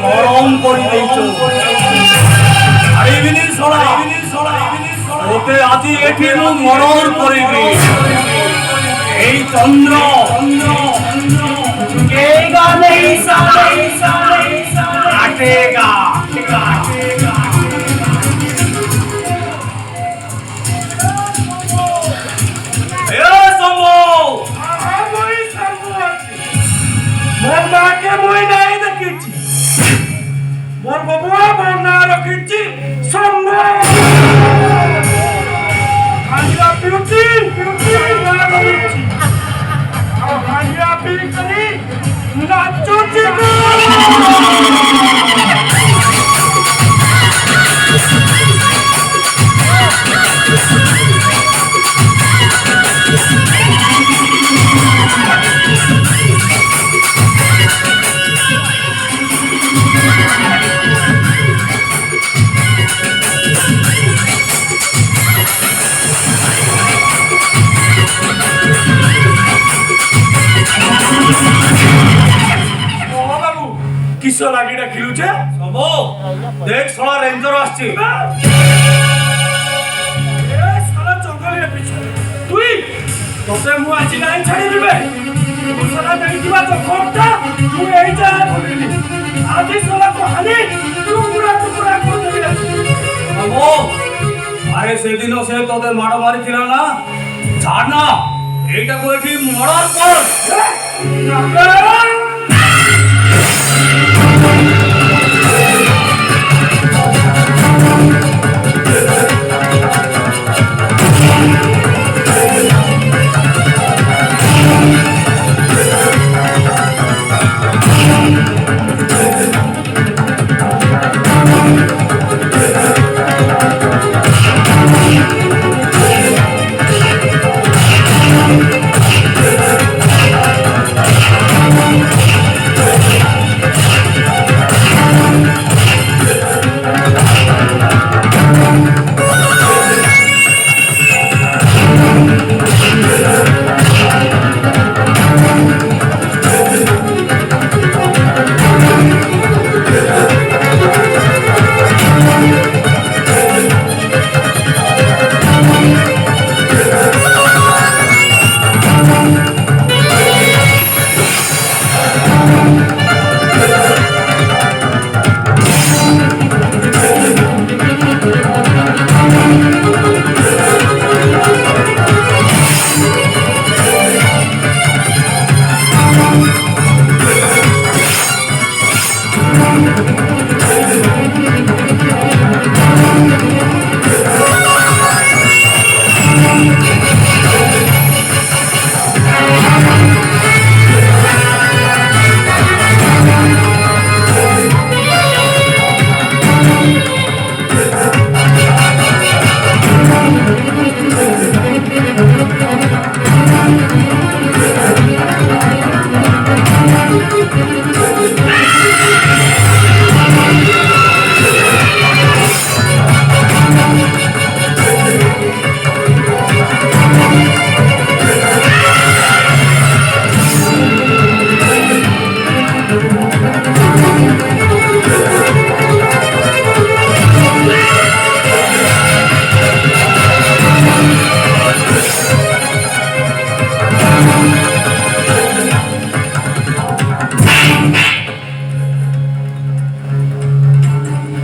গরম করে দিয়েছ ওতে আজি এটি মরণ করিবি এই চন্দ্র কাটেগা মোর মাকে মই নাই দেখিছি মোর বাবুয়া মোর না রাখিছি সম্ভব হাজিরা পিউছি না করিছি আর হাজিরা পি করি নাচুছি কিসো লাগিটা খিলুছে সব দেখ সারা রেঞ্জার আসছে এ সারা জঙ্গলের পিছনে তুই তোতে মু আজি নাই ছাড়ি দিবে সারা দেখিবা জঙ্গলটা তুই এই যা বলিলি আজি সারা কহানি টুকরা টুকরা করে দিবি বাবু আরে সেদিনও সে তোদের মারামারি ছিল না ছাড় না এইটা কইটি মরার পর